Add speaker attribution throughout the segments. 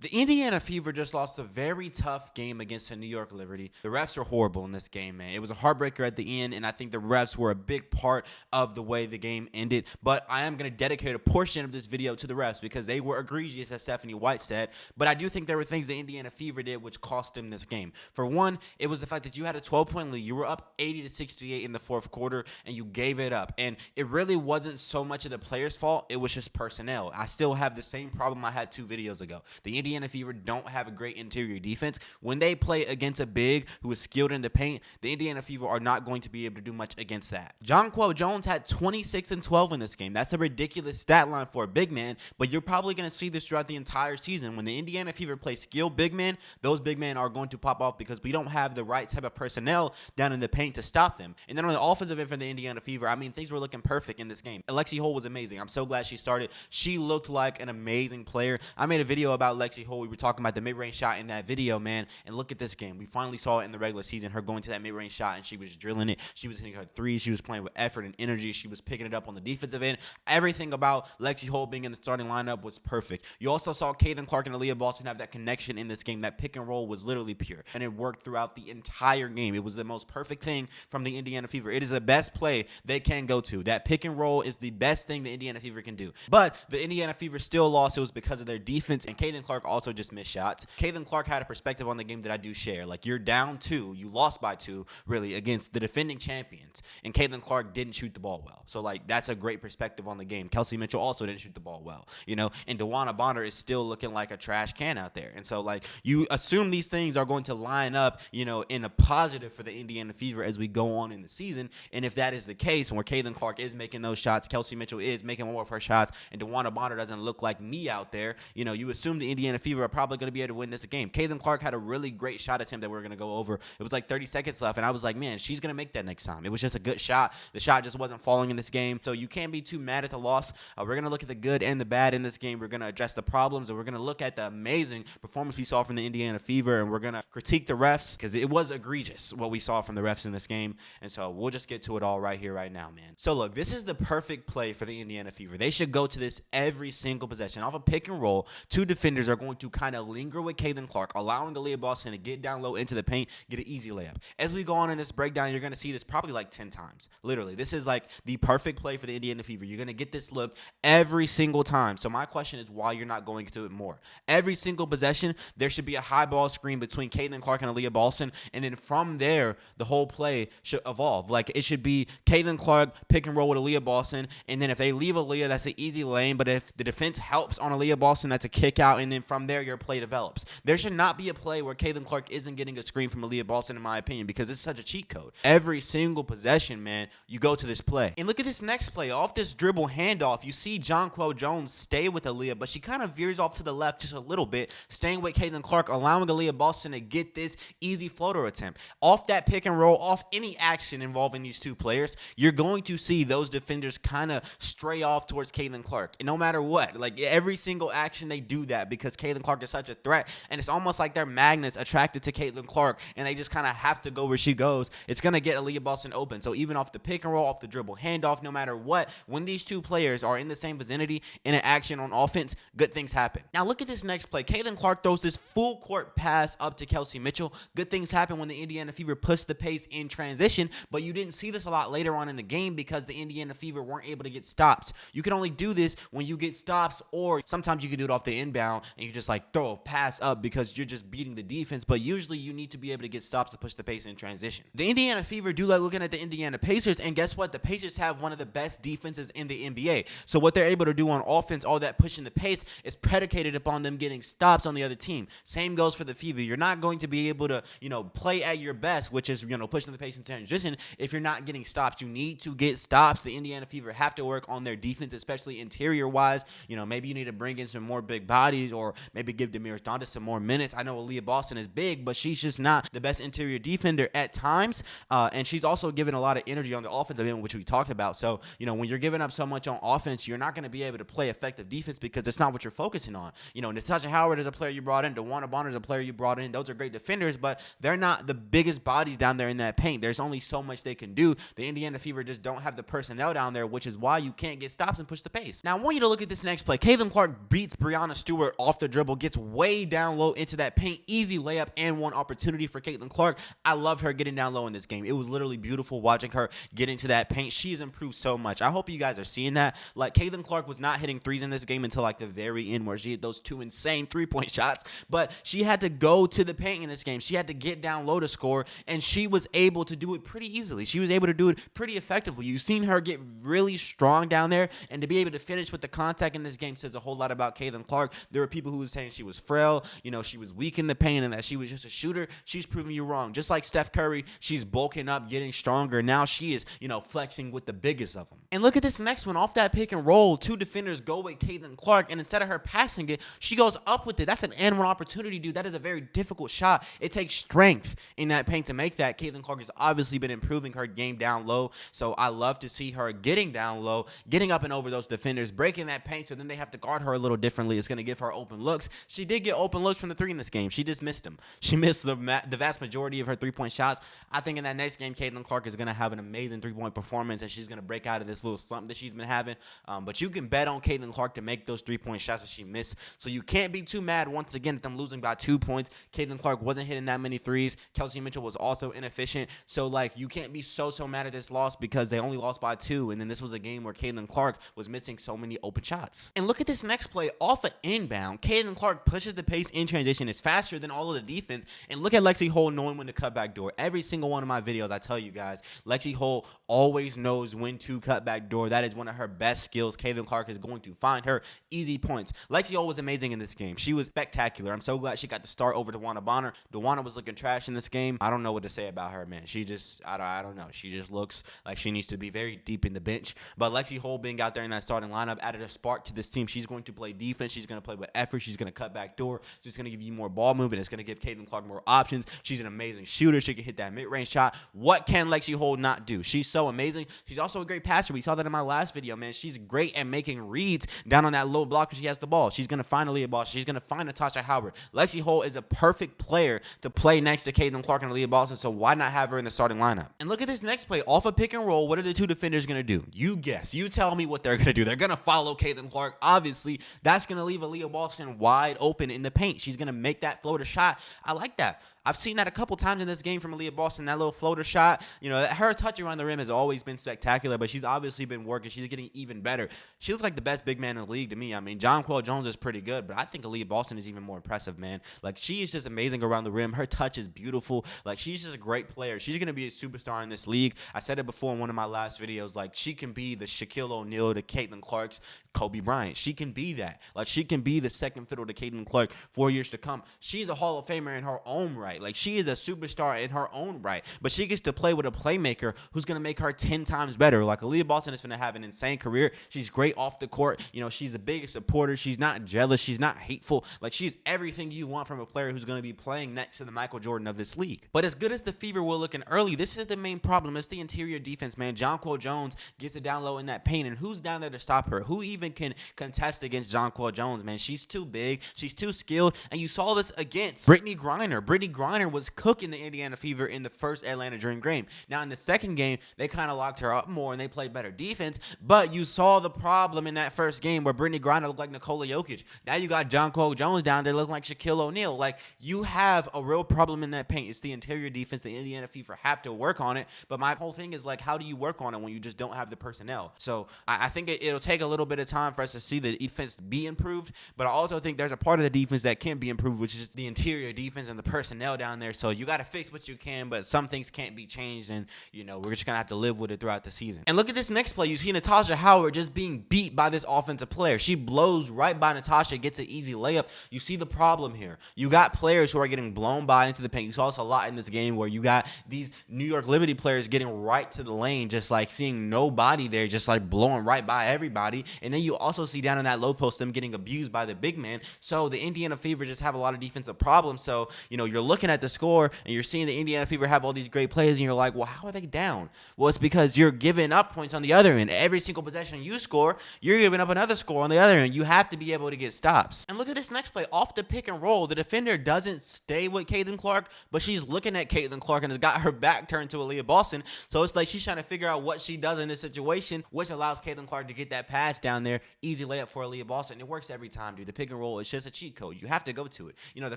Speaker 1: The Indiana Fever just lost a very tough game against the New York Liberty. The refs were horrible in this game, man. It was a heartbreaker at the end, and I think the refs were a big part of the way the game ended. But I am going to dedicate a portion of this video to the refs because they were egregious, as Stephanie White said. But I do think there were things the Indiana Fever did which cost them this game. For one, it was the fact that you had a 12-point lead. You were up 80-68 in the fourth quarter, and you gave it up. And it really wasn't so much of the players' fault. It was just personnel. I still have the same problem I had 2 videos ago. The Indiana Fever don't have a great interior defense. When they play against a big who is skilled in the paint, the Indiana Fever are not going to be able to do much against that. Jonquel Jones had 26 and 12 in this game. That's a ridiculous stat line for a big man, but you're probably going to see this throughout the entire season. When the Indiana Fever play skilled big men, those big men are going to pop off because we don't have the right type of personnel down in the paint to stop them. And then on the offensive end for the Indiana Fever, I mean, things were looking perfect in this game. Lexi Hole was amazing. I'm so glad she started. She looked like an amazing player. I made a video about Lexi Hole. We were talking about the mid-range shot in that video, man, and look at this game. We finally saw it in the regular season, her going to that mid-range shot, and she was drilling it. She was hitting her threes. She was playing with effort and energy. She was picking it up on the defensive end. Everything about Lexi Hole being in the starting lineup was perfect. You also saw Caitlin Clark and Aliyah Boston have that connection in this game. That pick and roll was literally pure, and it worked throughout the entire game. It was the most perfect thing from the Indiana Fever. It is the best play they can go to. That pick and roll is the best thing the Indiana Fever can do. But the Indiana Fever still lost. It was because of their defense, and Caitlin Clark also just missed shots. Caitlin Clark had a perspective on the game that I do share. Like, you're down 2, you lost by 2, really, against the defending champions, and Caitlin Clark didn't shoot the ball well. So, like, that's a great perspective on the game. Kelsey Mitchell also didn't shoot the ball well, you know, and DeWanna Bonner is still looking like a trash can out there. And so, like, you assume these things are going to line up, you know, in a positive for the Indiana Fever as we go on in the season. And if that is the case, where Caitlin Clark is making those shots, Kelsey Mitchell is making more of her shots, and DeWanna Bonner doesn't look like me out there, you know, you assume the Indiana Fever are probably going to be able to win this game. Caitlin Clark had a really great shot attempt that we're going to go over. It was like 30 seconds left, and I was like, man, she's going to make that next time. It was just a good shot. The shot just wasn't falling in this game, so you can't be too mad at the loss. We're going to look at the good and the bad in this game. We're going to address the problems, and we're going to look at the amazing performance we saw from the Indiana Fever, and we're going to critique the refs because it was egregious what we saw from the refs in this game. And so we'll just get to it all right here, right now, man. So look, this is the perfect play for the Indiana Fever. They should go to this every single possession. Off a pick and roll, 2 defenders are going to kind of linger with Caitlin Clark, allowing Aliyah Boston to get down low into the paint, get an easy layup. As we go on in this breakdown, you're going to see this probably like 10 times. Literally, this is like the perfect play for the Indiana Fever. You're going to get this look every single time. So my question is why you're not going to do it more. Every single possession, there should be a high ball screen between Caitlin Clark and Aliyah Boston, and then from there, the whole play should evolve. Like, it should be Caitlin Clark pick and roll with Aliyah Boston, and then if they leave Aliyah, that's an easy lane, but if the defense helps on Aliyah Boston, that's a kick out, and then from there, your play develops. There should not be a play where Caitlin Clark isn't getting a screen from Aliyah Boston, in my opinion, because it's such a cheat code. Every single possession, man, you go to this play. And look at this next play. Off this dribble handoff, you see Jonquel Jones stay with Aliyah, but she kind of veers off to the left just a little bit, staying with Caitlin Clark, allowing Aliyah Boston to get this easy floater attempt. Off that pick and roll, off any action involving these 2 players, you're going to see those defenders kind of stray off towards Caitlin Clark. And no matter what, like, every single action they do that because Caitlin Clark is such a threat, and it's almost like they're magnets attracted to Caitlin Clark, and they just kind of have to go where she goes. It's going to get Aliyah Boston open. So even off the pick and roll, off the dribble handoff, no matter what, when these 2 players are in the same vicinity in an action on offense, good things happen. Now look at this next play. Caitlin Clark throws this full court pass up to Kelsey Mitchell. Good things happen when the Indiana Fever push the pace in transition, but you didn't see this a lot later on in the game because the Indiana Fever weren't able to get stops. You can only do this when you get stops, or sometimes you can do it off the inbound and you just like throw a pass up because you're just beating the defense, but usually you need to be able to get stops to push the pace in transition. The Indiana Fever do like looking at the Indiana Pacers, and guess what? The Pacers have one of the best defenses in the NBA. So what they're able to do on offense, all that pushing the pace, is predicated upon them getting stops on the other team. Same goes for the Fever. You're not going to be able to, you know, play at your best, which is, you know, pushing the pace in transition, if you're not getting stops. You need to get stops. The Indiana Fever have to work on their defense, especially interior wise. You know, maybe you need to bring in some more big bodies, or maybe give Damiris Donda some more minutes. I know Aliyah Boston is big, but she's just not the best interior defender at times, and she's also given a lot of energy on the offensive end, which we talked about. So, you know, when you're giving up so much on offense, you're not going to be able to play effective defense because it's not what you're focusing on. You know, Natasha Howard is a player you brought in. DeWanna Bonner is a player you brought in. Those are great defenders, but they're not the biggest bodies down there in that paint. There's only so much they can do. The Indiana Fever just don't have the personnel down there, which is why you can't get stops and push the pace. Now, I want you to look at this next play. Caitlin Clark beats Breanna Stewart off the dribble, gets way down low into that paint, easy layup and one opportunity for Caitlin Clark. I loved her getting down low in this game. It was literally beautiful watching her get into that paint. She's improved so much. I hope you guys are seeing that. Like, Caitlin Clark was not hitting threes in this game until like the very end, where she hit those 2 insane 3-point shots, but she had to go to the paint in this game. She had to get down low to score, and she was able to do it pretty easily. She was able to do it pretty effectively. You've seen her get really strong down there, and to be able to finish with the contact in this game says a whole lot about Caitlin Clark. There were people who were saying she was frail, she was weak in the paint and that she was just a shooter. She's proving you wrong. Just like Steph Curry, she's bulking up, getting stronger. Now she is, flexing with the biggest of them. And look at this next one. Off that pick and roll, 2 defenders go with Caitlin Clark, and instead of her passing it, she goes up with it. That's an and one opportunity, dude. That is a very difficult shot. It takes strength in that paint to make that. Caitlin Clark has obviously been improving her game down low, so I love to see her getting down low, getting up and over those defenders, breaking that paint, so then they have to guard her a little differently. It's going to give her open looks. She did get open looks from the 3 in this game. She just missed them. She missed the vast majority of her 3-point shots. I think in that next game, Caitlin Clark is going to have an amazing 3-point performance, and she's going to break out of this little slump that she's been having. But you can bet on Caitlin Clark to make those 3-point shots that she missed, so you can't be too mad once again at them losing by 2 points. Caitlin Clark wasn't hitting that many threes. Kelsey Mitchell was also inefficient, so you can't be so mad at this loss because they only lost by 2, and then this was a game where Caitlin Clark was missing so many open shots. And look at this next play. Off an inbound, Caitlin Clark pushes the pace in transition. It's faster than all of the defense, and look at Lexi Hole knowing when to cut back door. Every single one of my videos, I tell you guys, Lexi Hole always knows when to cut back door. That is one of her best skills. Caitlin Clark is going to find her easy points. Lexi Hole was amazing in this game. She was spectacular. I'm so glad she got to start over DeWanna Bonner. DeWanna was looking trash in this game. I don't know what to say about her, man. She just, I don't know. She just looks like she needs to be very deep in the bench. But Lexi Hole being out there in that starting lineup added a spark to this team. She's going to play defense. She's going to play with effort. She's going to cut back door. She's going to give you more ball movement. It's going to give Caitlin Clark more options. She's an amazing shooter. She can hit that mid-range shot. What can Lexi Hole not do? She's so amazing. She's also a great passer. We saw that in my last video, man. She's great at making reads down on that low block when she has the ball. She's going to find Aliyah Boston. She's going to find Natasha Howard. Lexi Hole is a perfect player to play next to Caitlin Clark and Aliyah Boston, so why not have her in the starting lineup? And look at this next play. Off a pick and roll, what are the 2 defenders going to do? You guess. You tell me what they're going to do. They're going to follow Caitlin Clark. Obviously, that's going to leave Aliyah Boston wide open in the paint. She's going to make that floater shot. I like that. I've seen that a couple times in this game from Aliyah Boston, that little floater shot. Her touch around the rim has always been spectacular, but she's obviously been working. She's getting even better. She looks like the best big man in the league to me. I mean, Jonquel Jones is pretty good, but I think Aliyah Boston is even more impressive, man. She is just amazing around the rim. Her touch is beautiful. She's just a great player. She's going to be a superstar in this league. I said it before in one of my last videos. She can be the Shaquille O'Neal to Caitlin Clark's Kobe Bryant. She can be that. She can be the second fiddle to Caitlin Clark 4 years to come. She's a Hall of Famer in her own right. She is a superstar in her own right, but she gets to play with a playmaker who's going to make her 10 times better. Aliyah Boston is going to have an insane career. She's great off the court. She's the biggest supporter. She's not jealous. She's not hateful. She's everything you want from a player who's going to be playing next to the Michael Jordan of this league. But as good as the Fever were looking early, this is the main problem. It's the interior defense, man. Jonquel Jones gets it down low in that paint, and who's down there to stop her? Who even can contest against Jonquel Jones, man? She's too big. She's too skilled, and you saw this against Brittany Griner. Brittany Griner was cooking the Indiana Fever in the first Atlanta Dream game. Now, in the second game, they kind of locked her up more, and they played better defense, but you saw the problem in that first game where Brittany Griner looked like Nikola Jokic. Now you got Jonquel Jones down there looking like Shaquille O'Neal. You have a real problem in that paint. It's the interior defense. The Indiana Fever have to work on it, but my whole thing is, how do you work on it when you just don't have the personnel? So I think it'll take a little bit of time for us to see the defense be improved, but I also think there's a part of the defense that can be improved, which is the interior defense and the personnel down there. So you got to fix what you can, but some things can't be changed, and we're just gonna have to live with it throughout the season. And look at this next play. You see Natasha Howard just being beat by this offensive player. She blows right by Natasha, gets an easy layup. You see the problem here. You got players who are getting blown by into the paint. You saw this a lot in this game where you got these New York Liberty players getting right to the lane, just seeing nobody there, just blowing right by everybody. And then you also see down in that low post them getting abused by the big man. So the Indiana Fever just have a lot of defensive problems. So you're looking looking at the score and you're seeing the Indiana Fever have all these great plays, and you're like, well, how are they down? Well, it's because you're giving up points on the other end. Every single possession you score, you're giving up another score on the other end. You have to be able to get stops. And look at this next play. Off the pick and roll, the defender doesn't stay with Caitlin Clark, but she's looking at Caitlin Clark and has got her back turned to Aliyah Boston. So it's like she's trying to figure out what she does in this situation, which allows Caitlin Clark to get that pass down there. Easy layup for Aliyah Boston. It works every time, dude. The pick and roll is just a cheat code. You have to go to it. You know, the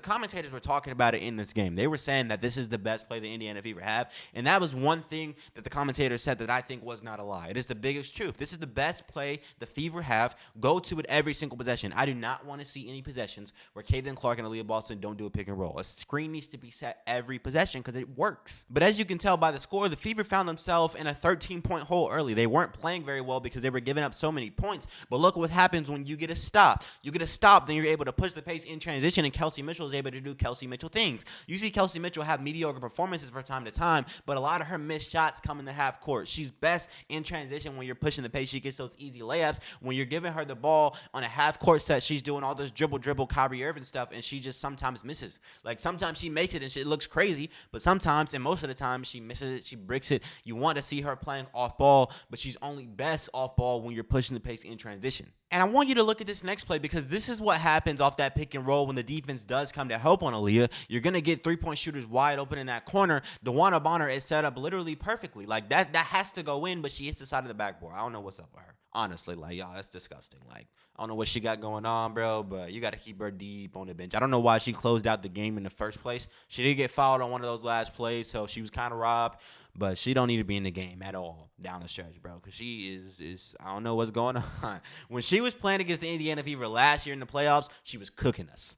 Speaker 1: commentators were talking about it in this game. They were saying that this is the best play the Indiana Fever have, and that was one thing that the commentators said that I think was not a lie. It is the biggest truth. This is the best play the Fever have. Go to it every single possession. I do not want to see any possessions where Caitlin Clark and Aliyah Boston don't do a pick and roll. A screen needs to be set every possession because it works. But as you can tell by the score, the Fever found themselves in a 13-point hole early. They weren't playing very well because they were giving up so many points. But look what happens when you get a stop. You get a stop, then you're able to push the pace in transition, and Kelsey Mitchell is able to do Kelsey Mitchell things. You see Kelsey Mitchell have mediocre performances from time to time, but a lot of her missed shots come in the half court. She's best in transition when you're pushing the pace. She gets those easy layups. When you're giving her the ball on a half court set, she's doing all this dribble, Kyrie Irving stuff, and she just sometimes misses. Like, sometimes she makes it and it looks crazy, but sometimes, and most of the time, she misses it, she bricks it. You want to see her playing off ball, but she's only best off ball when you're pushing the pace in transition. And I want you to look at this next play, because this is what happens off that pick and roll when the defense does come to help on Aliyah. You're going to get three-point shooters wide open in that corner. DeWanna Bonner is set up literally perfectly. Like, that has to go in, but she hits the side of the backboard. I don't know what's up with her. Honestly, like, y'all, that's disgusting. Like, I don't know what she got going on, bro, but you got to keep her deep on the bench. I don't know why she closed out the game in the first place. She did get fouled on one of those last plays, so she was kind of robbed. But she don't need to be in the game at all down the stretch, bro, because she is I don't know what's going on. When she was playing against the Indiana Fever last year in the playoffs, she was cooking us.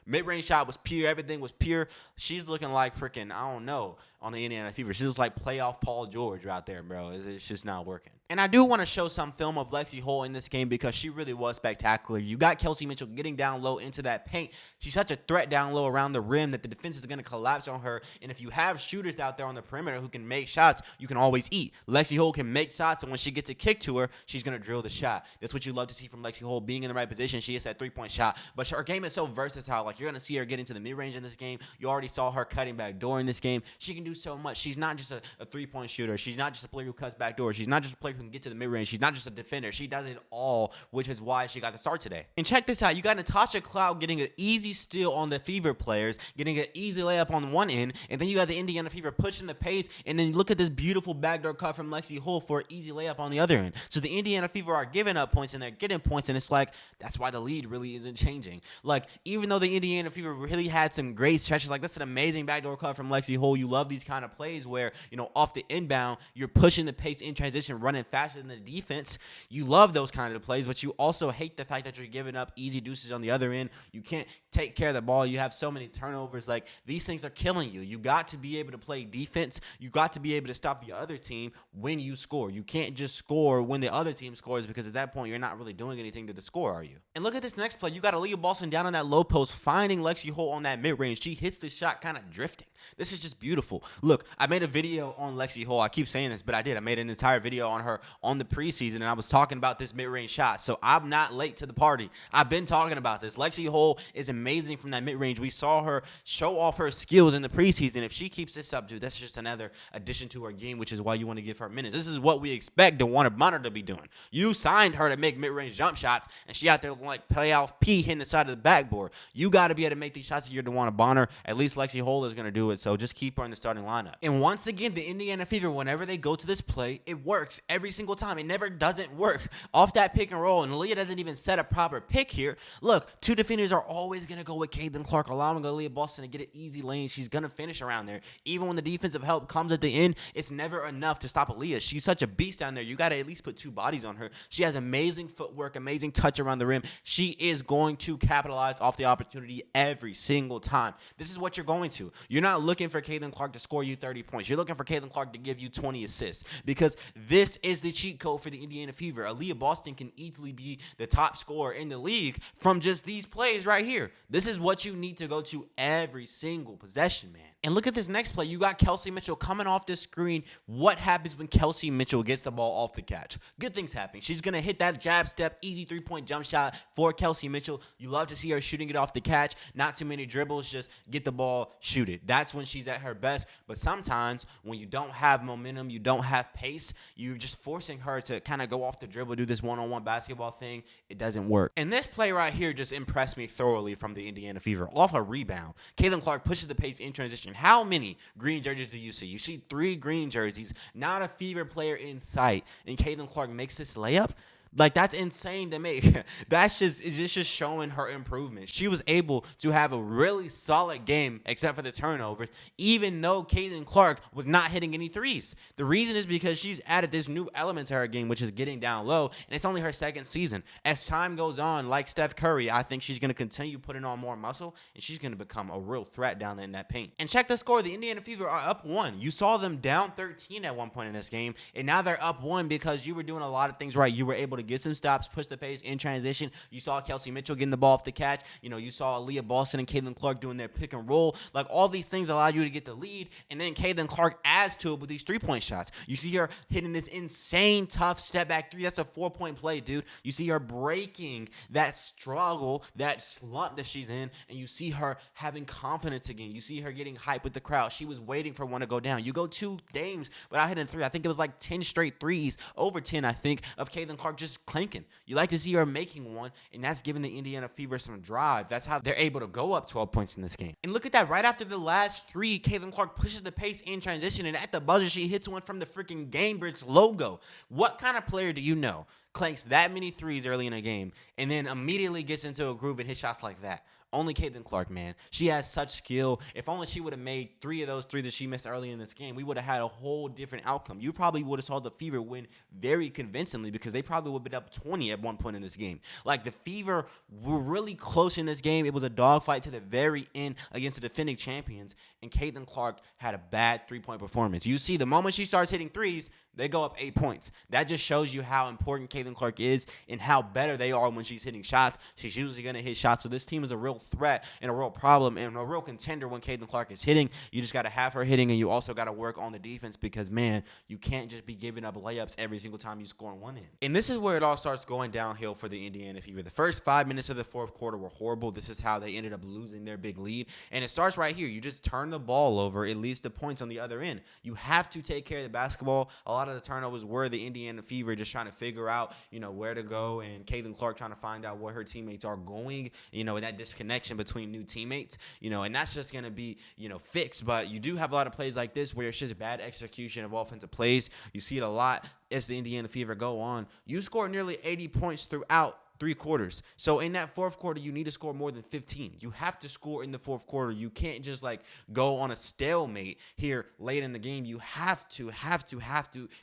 Speaker 1: Mid-range shot was pure. Everything was pure. She's looking like freaking, I don't know, on the Indiana Fever. She's like playoff Paul George out there, bro. It's just not working. And I do want to show some film of Lexi Hull in this game because she really was spectacular. You got Kelsey Mitchell getting down low into that paint. She's such a threat down low around the rim that the defense is going to collapse on her. And if you have shooters out there on the perimeter who can make shots, you can always eat. Lexi Hull can make shots, and when she gets a kick to her, she's going to drill the shot. That's what you love to see from Lexi Hull, being in the right position. She hits that three-point shot. But her game is so versatile. Like, you're going to see her get into the mid-range in this game. You already saw her cutting back door in this game. She can do so much. She's not just a three-point shooter. She's not just a player who cuts back door. She's not just a player who can get to the mid-range. She's not just a defender. She does it all, which is why she got the start today. And check this out. You got Natasha Cloud getting an easy steal on the Fever players, getting an easy layup on one end, and then you got the Indiana Fever pushing the pace, and then look at this beautiful backdoor cut from Lexi Hull for an easy layup on the other end. So the Indiana Fever are giving up points, and they're getting points, and it's like, that's why the lead really isn't changing. Like, even though the Indiana Fever really had some great stretches, like, that's an amazing backdoor cut from Lexi Hull. You love these kind of plays where, you know, off the inbound, you're pushing the pace in transition, running faster than the defense. You love those kind of plays, but you also hate the fact that you're giving up easy deuces on the other end. You can't take care of the ball. You have so many turnovers. Like, these things are killing you. You got to be able to play defense. You got to be able to stop the other team when you score. You can't just score when the other team scores, because at that point, you're not really doing anything to the score, are you? And look at this next play. You got Aliyah Boston down on that low post, finding Lexi Hull on that mid-range. She hits the shot kind of drifting. This is just beautiful. Look, I made a video on Lexi Hull. I keep saying this, but I did. I made an entire video on her on the preseason, and I was talking about this mid-range shot. So I'm not late to the party. I've been talking about this. Lexi Hull is amazing from that mid-range. We saw her show off her skills in the preseason. If she keeps this up, dude, that's just another addition to her game, which is why you want to give her minutes. This is what we expect DeWanna Bonner to be doing. You signed her to make mid-range jump shots, and she out there like playoff P hitting the side of the backboard. You got to be able to make these shots if you're DeWanna Bonner. At least Lexi Hull is going to do it, so just keep her in the starting lineup. And once again, the Indiana Fever, whenever they go to this play, it works every single time. It never doesn't work. Off that pick and roll, and Aliyah doesn't even set a proper pick here. Look, two defenders are always going to go with Caitlin Clark, allowing Aliyah Boston to get an easy lane. She's going to finish around there. Even when the defensive help comes at the end, it's never enough to stop Aliyah. She's such a beast down there. You got to at least put two bodies on her. She has amazing footwork, amazing touch around the rim. She is going to capitalize off the opportunity every single time. This is what you're going to. You're not looking for Caitlin Clark to score you 30 points. You're looking for Caitlin Clark to give you 20 assists, because this is the cheat code for the Indiana Fever. Aliyah Boston can easily be the top scorer in the league from just these plays right here. This is what you need to go to every single possession, man. And look at this next play. You got Kelsey Mitchell coming off this screen. What happens when Kelsey Mitchell gets the ball off the catch? Good things happen. She's going to hit that jab step, easy three-point jump shot for Kelsey Mitchell. You love to see her shoot shooting it off the catch, not too many dribbles, just get the ball, shoot it. That's when she's at her best. But sometimes when you don't have momentum, you don't have pace, you're just forcing her to kind of go off the dribble, do this one-on-one basketball thing. It doesn't work. And this play right here just impressed me thoroughly from the Indiana Fever. Off a rebound, Caitlin Clark pushes the pace in transition. How many green jerseys do you see? You see 3 green jerseys, not a Fever player in sight, and Caitlin Clark makes this layup. Like, that's insane to me. It's just showing her improvement. She was able to have a really solid game, except for the turnovers, even though Caitlin Clark was not hitting any threes. The reason is because she's added this new element to her game, which is getting down low, and it's only her second season. As time goes on, like Steph Curry, I think she's going to continue putting on more muscle, and she's going to become a real threat down there in that paint. And check the score. The Indiana Fever are up 1. You saw them down 13 at one point in this game, and now they're up 1 because you were doing a lot of things right. You were able to get some stops, push the pace in transition. You saw Kelsey Mitchell getting the ball off the catch. You saw Aliyah Boston and Caitlin Clark doing their pick and roll. Like, all these things allow you to get the lead, and then Caitlin Clark adds to it with these 3-point shots. You see her hitting this insane tough step back 3. That's a 4-point play, dude. You see her breaking that struggle, that slump that she's in, and you see her having confidence again. You see her getting hype with the crowd. She was waiting for one to go down. You go 2 games without hitting 3. I think it was like 10 straight threes, over 10, I think, of Caitlin Clark just clanking. You like to see her making one, and that's giving the Indiana Fever some drive. That's how they're able to go up 12 points in this game. And look at that. Right after the last 3, Caitlin Clark pushes the pace in transition, and at the buzzer, she hits one from the freaking Gamebridge logo. What kind of player do you know clanks that many threes early in a game and then immediately gets into a groove and hits shots like that? Only Caitlin Clark, man. She has such skill. If only she would have made 3 of those 3 that she missed early in this game, we would have had a whole different outcome. You probably would have saw the Fever win very convincingly because they probably would have been up 20 at one point in this game. Like, the Fever were really close in this game. It was a dogfight to the very end against the defending champions, and Caitlin Clark had a bad 3-point performance. You see, the moment she starts hitting threes, they go up 8 points. That just shows you how important Caitlin Clark is and how better they are when she's hitting shots. She's usually going to hit shots. So this team is a real threat and a real problem and a real contender when Caitlin Clark is hitting. You just got to have her hitting, and you also got to work on the defense because, man, you can't just be giving up layups every single time you score one in. And this is where it all starts going downhill for the Indiana Fever. The first 5 minutes of the fourth quarter were horrible. This is how they ended up losing their big lead. And it starts right here. You just turn the ball over. It leads to points on the other end. You have to take care of the basketball. A lot of the turnovers were the Indiana Fever just trying to figure out, where to go, and Caitlin Clark trying to find out where her teammates are going, and that disconnection between new teammates, and that's just going to be, fixed. But you do have a lot of plays like this where it's just bad execution of offensive plays. You see it a lot as the Indiana Fever go on. You score nearly 80 points throughout 3 quarters. So in that fourth quarter, you need to score more than 15. You have to score in the fourth quarter. You can't just go on a stalemate here late in the game. You have to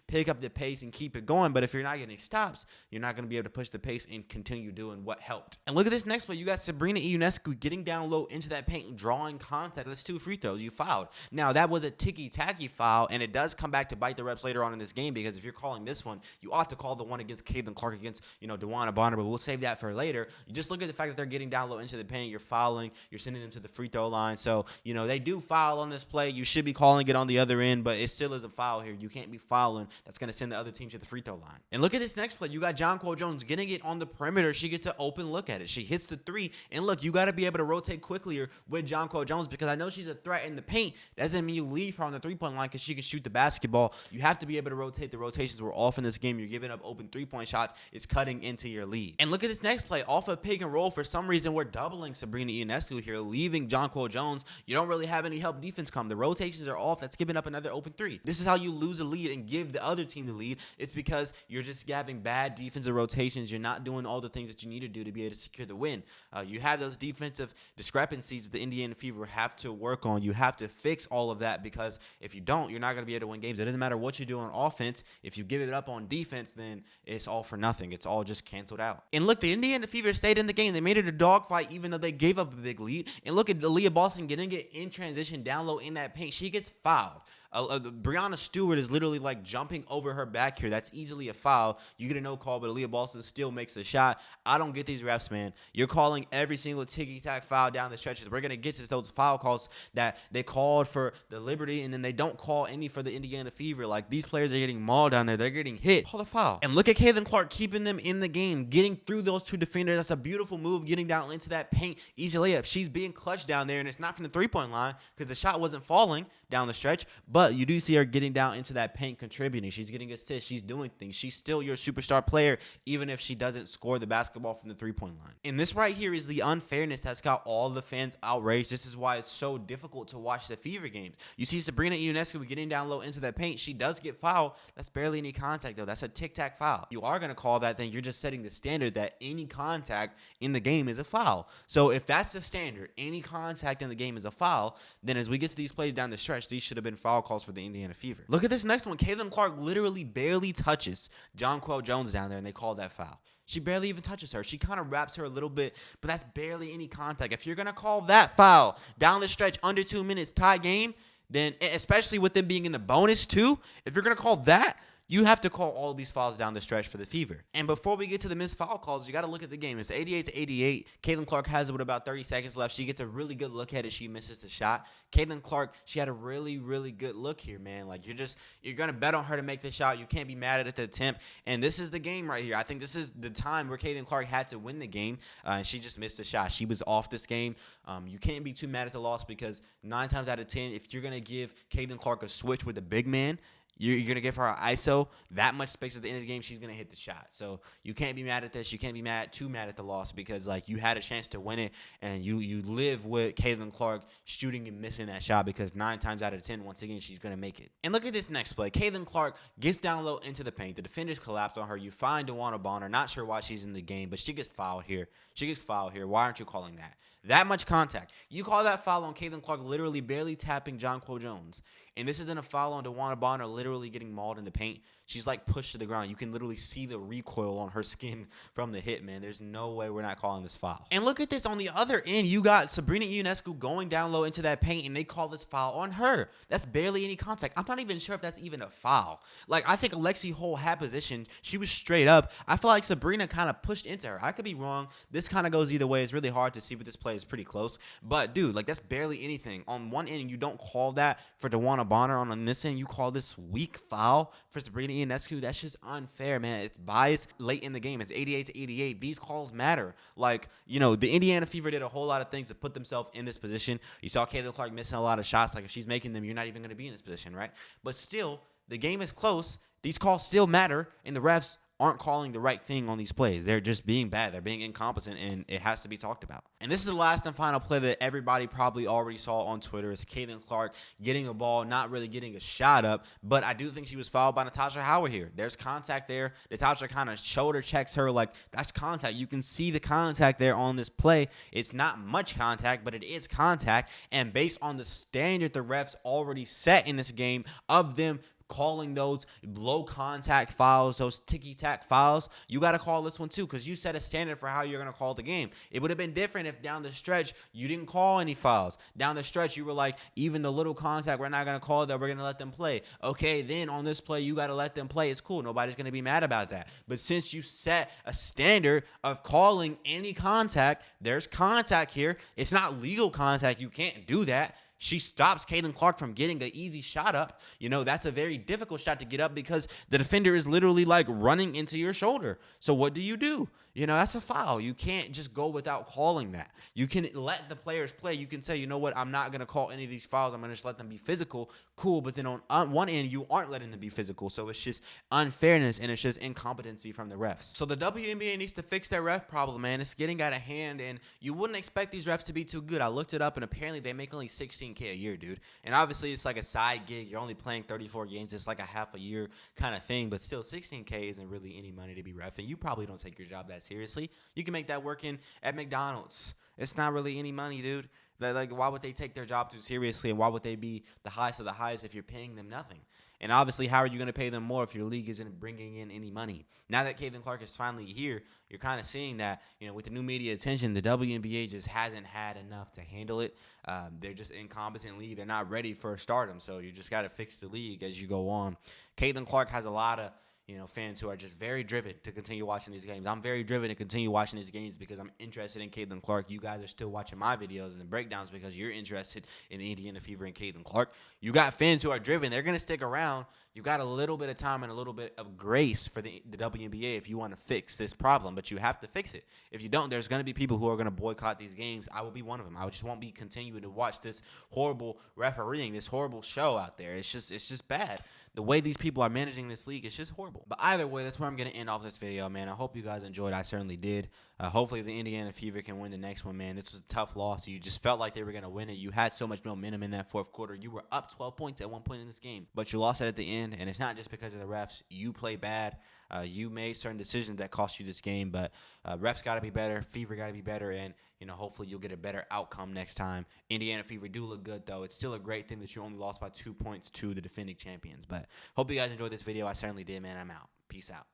Speaker 1: pick up the pace and keep it going. But if you're not getting stops, you're not going to be able to push the pace and continue doing what helped. And look at this next play. You got Sabrina Ionescu getting down low into that paint and drawing contact. That's 2 free throws. You fouled. Now, that was a ticky-tacky foul, and it does come back to bite the refs later on in this game because if you're calling this one, you ought to call the one against Caitlin Clark against, DeWanna Bonner, but we'll save that for later. You just look at the fact that they're getting down low into the paint. You're fouling. You're sending them to the free throw line. So, they do foul on this play. You should be calling it on the other end, but it still is a foul here. You can't be fouling. That's going to send the other team to the free throw line. And look at this next play. You got Jonquel Jones getting it on the perimeter. She gets an open look at it. She hits the 3. And look, you got to be able to rotate quickly with Jonquel Jones because I know she's a threat in the paint. That doesn't mean you leave her on the 3-point line because she can shoot the basketball. You have to be able to rotate. The rotations were off in this game. You're giving up open 3-point shots. It's cutting into your lead. And look at this next play. Off a pick and roll, for some reason, we're doubling Sabrina Ionescu here, leaving Jonquel Jones. You don't really have any help defense come. The rotations are off. That's giving up another open 3. This is how you lose a lead and give the other team the lead. It's because you're just having bad defensive rotations. You're not doing all the things that you need to do to be able to secure the win. You have those defensive discrepancies that the Indiana Fever have to work on. You have to fix all of that because if you don't, you're not going to be able to win games. It doesn't matter what you do on offense. If you give it up on defense, then it's all for nothing. It's all just canceled out. And look, the Indiana Fever stayed in the game. They made it a dogfight even though they gave up a big lead. And look at Aliyah Boston getting it in transition down low in that paint. She gets fouled. Breonna Stewart is literally like jumping over her back here. That's easily a foul. You get a no call, but Aliyah Boston still makes the shot. I don't get these refs, man. You're calling every single ticky-tack foul down the stretches. We're going to get to those foul calls that they called for the Liberty, and then they don't call any for the Indiana Fever. Like, these players are getting mauled down there. They're getting hit. Call the foul. And look at Caitlin Clark keeping them in the game, getting through those two defenders. That's a beautiful move, getting down into that paint. Easy layup. She's being clutched down there, and it's not from the three-point line because the shot wasn't falling down the stretch, but you do see her getting down into that paint, contributing. She's getting assists. She's doing things. She's still your superstar player, even if she doesn't score the basketball from the three-point line. And this right here is the unfairness that's got all the fans outraged. This is why it's so difficult to watch the Fever games. You see Sabrina Ionescu getting down low into that paint. She does get fouled. That's barely any contact, though. That's a tic-tac foul. You are going to call that, then you're just setting the standard that any contact in the game is a foul. So if that's the standard, any contact in the game is a foul, then as we get to these plays down the stretch, these should have been foul calls for the Indiana Fever. Look at this next one. Caitlin Clark literally barely touches Jonquel Jones down there, and they call that foul. She barely even touches her. She kind of wraps her a little bit, but that's barely any contact. If you're going to call that foul down the stretch under 2 minutes, tie game, then especially with them being in the bonus too, if you're going to call that, you have to call all of these fouls down the stretch for the Fever. And before we get to the missed foul calls, you got to look at the game. It's 88-88. Caitlin Clark has it with about 30 seconds left. She gets a really good look at it. She misses the shot. Caitlin Clark, she had a really, really good look here, man. Like, you're going to bet on her to make the shot. You can't be mad at the attempt. And this is the game right here. I think this is the time where Caitlin Clark had to win the game, and she just missed the shot. She was off this game. You can't be too mad at the loss because 9 times out of 10, if you're going to give Caitlin Clark a switch with a big man, you're going to give her an ISO, that much space at the end of the game, she's going to hit the shot. So you can't be mad at this. You can't be too mad at the loss because, like, you had a chance to win it, and you live with Caitlin Clark shooting and missing that shot because 9 times out of 10, once again, she's going to make it. And look at this next play. Caitlin Clark gets down low into the paint. The defenders collapse on her. You find DeWanna Bonner. Not sure why she's in the game, but she gets fouled here. Why aren't you calling that? That much contact. You call that foul on Caitlin Clark literally barely tapping Jonquel Jones. And this isn't a foul on DeWanna Bonner literally getting mauled in the paint. She's like pushed to the ground. You can literally see the recoil on her skin from the hit, man. There's no way we're not calling this foul. And look at this. On the other end, you got Sabrina Ionescu going down low into that paint, and they call this foul on her. That's barely any contact. I'm not even sure if that's even a foul. Like, I think Alexi Hole had position. She was straight up. I feel like Sabrina kind of pushed into her. I could be wrong. This kind of goes either way. It's really hard to see, but this play is pretty close. But, dude, like, that's barely anything. On one end, you don't call that for DeWanna Bonner. On this end, you call this weak foul for Sabrina Ionescu. That's just unfair, man. It's biased late in the game. It's 88-88. These calls matter. Like, you know, the Indiana Fever did a whole lot of things to put themselves in this position. You saw Caitlin Clark missing a lot of shots. Like, if she's making them, you're not even going to be in this position, right? But still, the game is close. These calls still matter, and the refs aren't calling the right thing on these plays. They're just being bad. They're being incompetent, and it has to be talked about. And this is the last and final play that everybody probably already saw on Twitter. It's Caitlin Clark getting the ball, not really getting a shot up, but I do think she was fouled by Natasha Howard here. There's contact there. Natasha kind of shoulder checks her like, that's contact. You can see the contact there on this play. It's not much contact, but it is contact, and based on the standard the refs already set in this game of them calling those low contact fouls, those ticky-tack fouls, you got to call this one too because you set a standard for how you're going to call the game. It would have been different if down the stretch you didn't call any fouls. Down the stretch you were like, even the little contact, we're not going to call that. We're going to let them play. Okay, then on this play, you got to let them play. It's cool. Nobody's going to be mad about that. But since you set a standard of calling any contact, there's contact here. It's not legal contact. You can't do that. She stops Caitlin Clark from getting an easy shot up. You know, that's a very difficult shot to get up because the defender is literally like running into your shoulder. So what do? You know, that's a foul. You can't just go without calling that. You can let the players play. You can say, you know what, I'm not going to call any of these fouls. I'm going to just let them be physical. Cool, but then on one end, you aren't letting them be physical. So it's just unfairness, and it's just incompetency from the refs. So the WNBA needs to fix that ref problem, man. It's getting out of hand, and you wouldn't expect these refs to be too good. I looked it up, and apparently they make only $16K a year, dude. And obviously, it's like a side gig. You're only playing 34 games. It's like a half a year kind of thing, but still, $16K isn't really any money to be ref, and you probably don't take your job that seriously. You can make that working at McDonald's. It's not really any money, dude. Like, why would they take their job too seriously, and why would they be the highest of the highest if you're paying them nothing? And obviously, how are you going to pay them more if your league isn't bringing in any money? Now that Caitlin Clark is finally here, you're kind of seeing that, with the new media attention, the WNBA just hasn't had enough to handle it. They're just incompetent league. They're not ready for stardom, so you just got to fix the league as you go on. Caitlin Clark has a lot of fans who are just very driven to continue watching these games. I'm very driven to continue watching these games because I'm interested in Caitlin Clark. You guys are still watching my videos and the breakdowns because you're interested in the Indiana Fever and Caitlin Clark. You got fans who are driven. They're going to stick around. You got a little bit of time and a little bit of grace for the WNBA if you want to fix this problem, but you have to fix it. If you don't, there's going to be people who are going to boycott these games. I will be one of them. I just won't be continuing to watch this horrible refereeing, this horrible show out there. It's just bad. The way these people are managing this league is just horrible. But either way, that's where I'm going to end off this video, man. I hope you guys enjoyed. I certainly did. Hopefully the Indiana Fever can win the next one, man. This was a tough loss. You just felt like they were going to win it. You had so much momentum in that fourth quarter. You were up 12 points at one point in this game, but you lost it at the end, and it's not just because of the refs. You play bad. You made certain decisions that cost you this game, but refs got to be better. Fever got to be better, and hopefully you'll get a better outcome next time. Indiana Fever do look good, though. It's still a great thing that you only lost by 2 points to the defending champions, but hope you guys enjoyed this video. I certainly did, man. I'm out. Peace out.